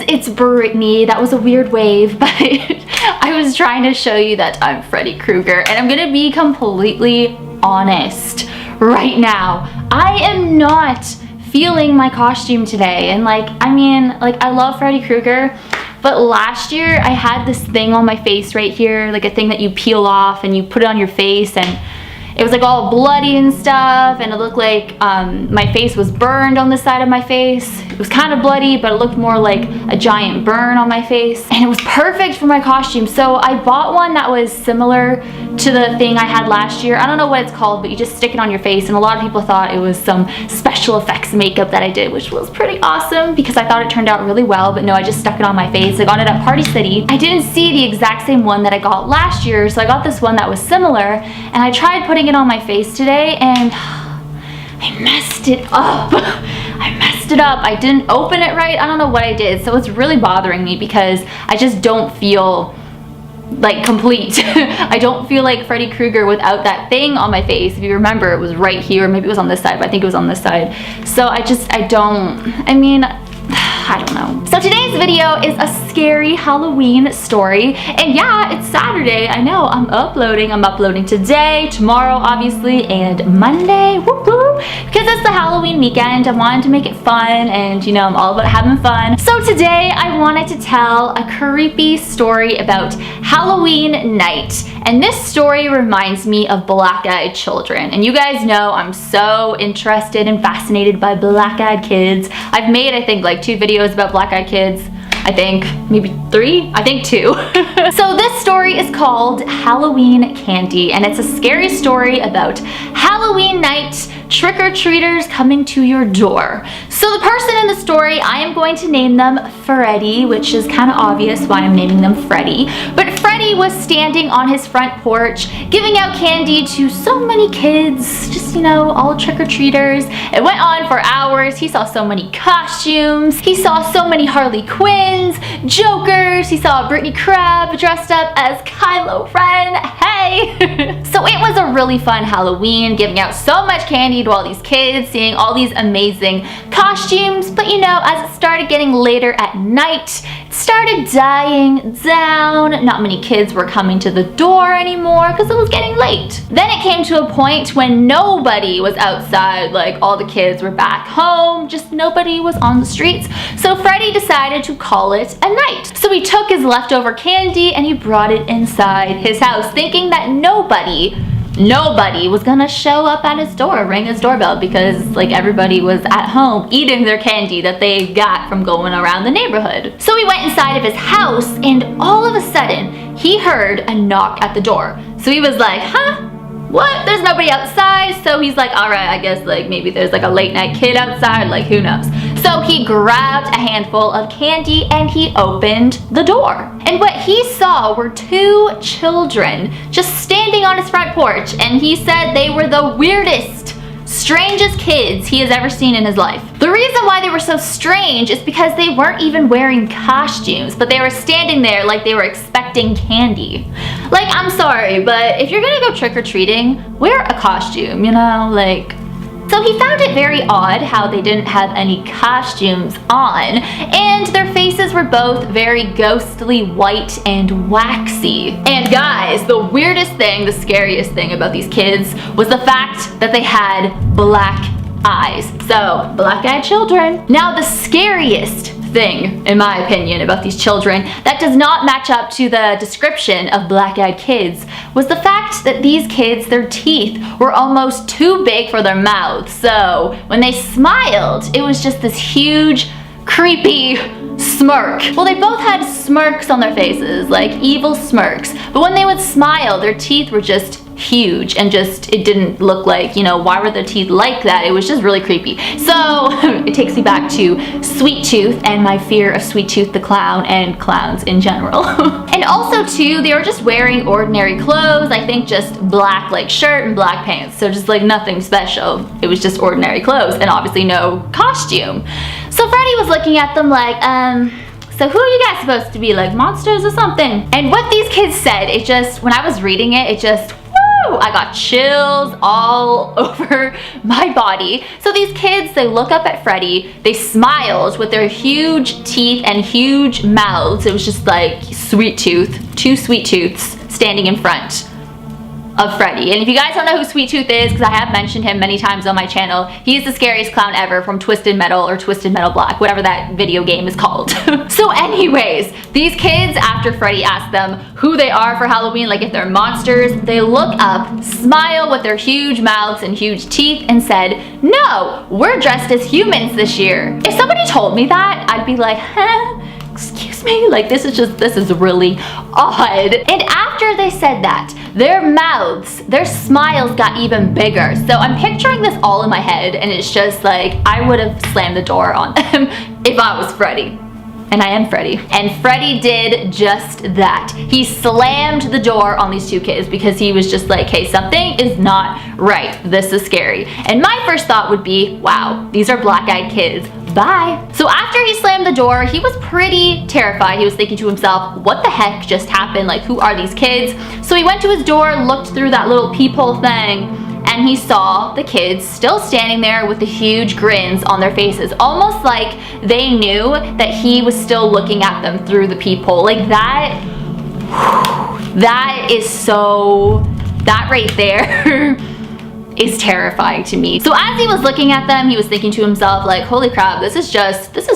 guys, it's Brittany. That was a weird wave, but I was trying to show you that I'm Freddy Krueger, and I'm gonna be completely honest right now. I am not feeling my costume today, and I love Freddy Krueger, but last year I had this thing on my face right here, like a thing that you peel off and you put it on your face, and it was like all bloody and stuff, and it looked like my face was burned on the side of my face. It was kind of bloody, but it looked more like a giant burn on my face, and it was perfect for my costume. So I bought one that was similar to the thing I had last year. I don't know what it's called, but you just stick it on your face, and a lot of people thought it was some special effects makeup that I did, which was pretty awesome because I thought it turned out really well. But no, I just stuck it on my face. I got it at Party City. I didn't see the exact same one that I got last year, so I got this one that was similar, and I tried putting it on my face today, and I messed it up. I messed it up. I didn't open it right. I don't know what I did, so it's really bothering me because I just don't feel like complete. I don't feel like Freddy Krueger without that thing on my face. If you remember, it was right here. Maybe it was on this side, but I think it was on this side. So I don't know. So today's video is a scary Halloween story, and yeah, it's Saturday. I know, I'm uploading today, tomorrow obviously, and Monday, whoop whoop, because it's the Halloween weekend. I wanted to make it fun, and you know, I'm all about having fun. So today I wanted to tell a creepy story about Halloween night, and this story reminds me of black-eyed children. And you guys know I'm so interested and fascinated by black-eyed kids. I've made, I think, like 2 videos about black-eyed kids. I think maybe 3, I think 2. So this story is called Halloween Candy, and it's a scary story about Halloween night, trick-or-treaters coming to your door. So the person in the story, I am going to name them Freddy, which is kind of obvious why I'm naming them Freddy. But Freddy was standing on his front porch giving out candy to so many kids, just, you know, all trick-or-treaters. It went on for hours. He saw so many costumes. He saw so many Harley Quinns, Jokers. He saw Brittany Crab dressed up as Kylo Ren. Hey! So it was a really fun Halloween, giving out so much candy to all these kids, seeing all these amazing costumes. But you know, as it started getting later at night, it started dying down. Not many kids were coming to the door anymore because it was getting late. Then it came to a point when nobody was outside, like all the kids were back home, just nobody was on the streets. So Freddy decided to call it a night. So he took his leftover candy and he brought it inside his house, thinking that nobody was gonna show up at his door, ring his doorbell, because like everybody was at home eating their candy that they got from going around the neighborhood. So he went inside of his house, and all of a sudden he heard a knock at the door. So he was like, huh? What? There's nobody outside. So he's like, all right, I guess like maybe there's like a late night kid outside, like who knows. So he grabbed a handful of candy and he opened the door. And what he saw were 2 children just standing on his front porch, and he said they were the weirdest, strangest kids he has ever seen in his life. The reason why they were so strange is because they weren't even wearing costumes, but they were standing there like they were expecting candy. Like, I'm sorry, but if you're gonna go trick-or-treating, wear a costume, you know, like. So he found it very odd how they didn't have any costumes on, and their faces were both very ghostly white and waxy. And guys, the weirdest thing, the scariest thing about these kids was the fact that they had black eyes. So, black-eyed children. Now the scariest thing, in my opinion, about these children that does not match up to the description of black-eyed kids was the fact that these kids, their teeth were almost too big for their mouths. So when they smiled, it was just this huge, creepy smirk. Well, they both had smirks on their faces, like evil smirks, but when they would smile, their teeth were just huge, and just, it didn't look like, you know, why were their teeth like that? It was just really creepy. So it takes me back to Sweet Tooth and my fear of Sweet Tooth the clown and clowns in general. And also too, they were just wearing ordinary clothes. I think just black like shirt and black pants, so just like nothing special. It was just ordinary clothes and obviously no costume. So Freddy was looking at them like, so who are you guys supposed to be, like monsters or something? And what these kids said, it just, when I was reading it, it just, I got chills all over my body. So these kids, they look up at Freddy, they smiled with their huge teeth and huge mouths. It was just like sweet tooth, two sweet tooths standing in front of Freddy. And if you guys don't know who Sweet Tooth is, because I have mentioned him many times on my channel, he's the scariest clown ever from Twisted Metal or Twisted Metal Black, whatever that video game is called. So anyways, these kids, after Freddy asked them who they are for Halloween, like if they're monsters, they look up, smile with their huge mouths and huge teeth and said, no, we're dressed as humans this year. If somebody told me that, I'd be like, huh? Excuse me? Like, this is really odd. And after they said that, their mouths, their smiles got even bigger. So I'm picturing this all in my head, and it's just like, I would have slammed the door on them if I was Freddy. And I am Freddy. And Freddy did just that. He slammed the door on these two kids because he was just like, hey, something is not right. This is scary. And my first thought would be, wow, these are black-eyed kids. Bye. So after he slammed the door, he was pretty terrified. He was thinking to himself, what the heck just happened? Like, who are these kids? So he went to his door, looked through that little peephole thing, and he saw the kids still standing there with the huge grins on their faces, almost like they knew that he was still looking at them through the peephole. Like that is so, that right there is terrifying to me. So as he was looking at them, he was thinking to himself like, holy crap, this is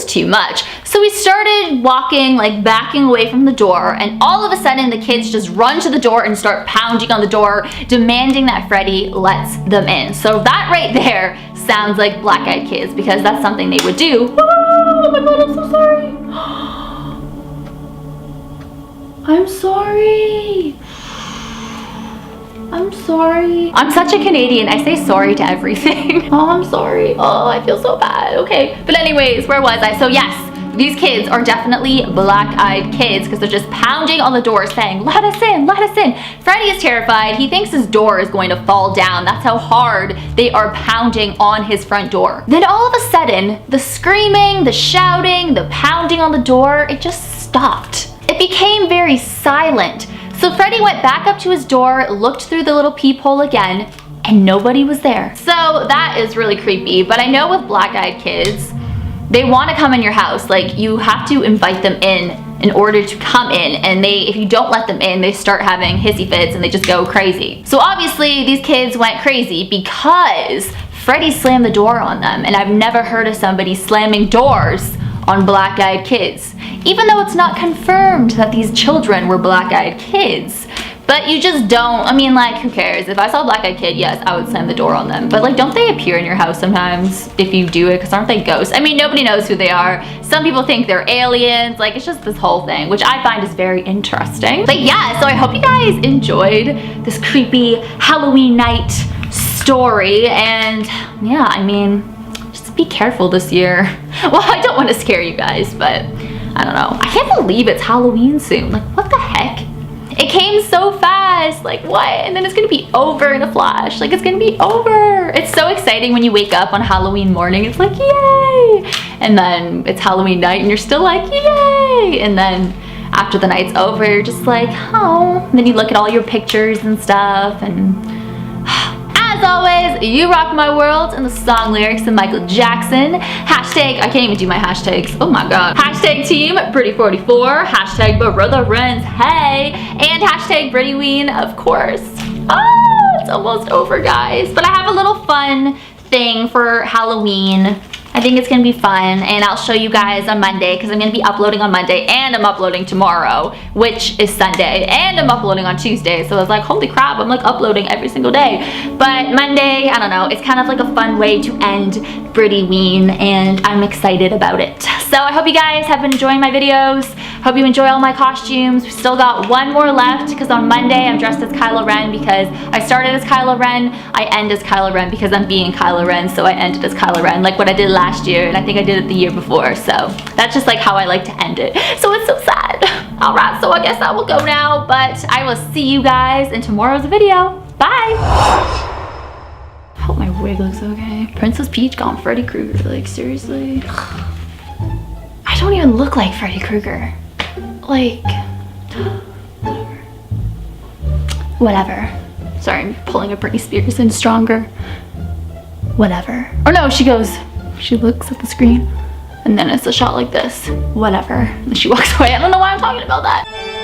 too much. So he started walking, like backing away from the door, and all of a sudden the kids just run to the door and start pounding on the door, demanding that Freddy lets them in. So that right there sounds like black-eyed kids, because that's something they would do. Oh my god, I'm so sorry. I'm sorry. I'm sorry. I'm such a Canadian. I say sorry to everything. Oh, I'm sorry. Oh, I feel so bad. Okay. But anyways, where was I? So yes, these kids are definitely black-eyed kids because they're just pounding on the door saying, let us in, let us in. Freddy is terrified. He thinks his door is going to fall down. That's how hard they are pounding on his front door. Then all of a sudden, the screaming, the shouting, the pounding on the door, it just stopped. It became very silent. So Freddy went back up to his door, looked through the little peephole again, and nobody was there. So that is really creepy, but I know with black-eyed kids, they want to come in your house. Like, you have to invite them in order to come in, and if you don't let them in, they start having hissy fits and they just go crazy. So obviously these kids went crazy because Freddy slammed the door on them, and I've never heard of somebody slamming doors on black-eyed kids, even though it's not confirmed that these children were black-eyed kids. But you just don't, I mean, like, who cares? If I saw a black-eyed kid, yes, I would slam the door on them. But like, don't they appear in your house sometimes if you do it? Because aren't they ghosts? I mean, nobody knows who they are. Some people think they're aliens. Like, it's just this whole thing, which I find is very interesting. But yeah, so I hope you guys enjoyed this creepy Halloween night story. And yeah, I mean, be careful this year. Well, I don't want to scare you guys, but I don't know. I can't believe it's Halloween soon. Like, what the heck? It came so fast. Like, what? And then it's gonna be over in a flash. Like, it's gonna be over. It's so exciting when you wake up on Halloween morning. It's like, yay! And then it's Halloween night and you're still like, yay! And then after the night's over, you're just like, oh. And then you look at all your pictures and stuff, and as always, you rock my world, and the song lyrics of Michael Jackson. Hashtag, I can't even do my hashtags. Oh my god. Hashtag team Pretty44. Hashtag Brother Rens. Hey. And hashtag Brittyween, of course. Oh, it's almost over, guys. But I have a little fun thing for Halloween. I think it's gonna be fun, and I'll show you guys on Monday because I'm gonna be uploading on Monday, and I'm uploading tomorrow, which is Sunday, and I'm uploading on Tuesday. So I was like, holy crap, I'm like uploading every single day. But Monday, I don't know, it's kind of like a fun way to end Brittyween, and I'm excited about it. So I hope you guys have been enjoying my videos. Hope you enjoy all my costumes. We still got one more left because on Monday I'm dressed as Kylo Ren because I started as Kylo Ren. I end as Kylo Ren because I'm being Kylo Ren, so I ended as Kylo Ren, like what I did last year, and I think I did it the year before. So that's just like how I like to end it. So it's so sad. Alright, so I guess I will go now, but I will see you guys in tomorrow's video. Bye! I hope my wig looks okay. Princess Peach gone Freddy Krueger, like seriously? I don't even look like Freddy Krueger. Like, whatever. Sorry, I'm pulling a Britney Spears in stronger. Whatever. Or no, she goes, she looks at the screen and then it's a shot like this. Whatever. And she walks away. I don't know why I'm talking about that.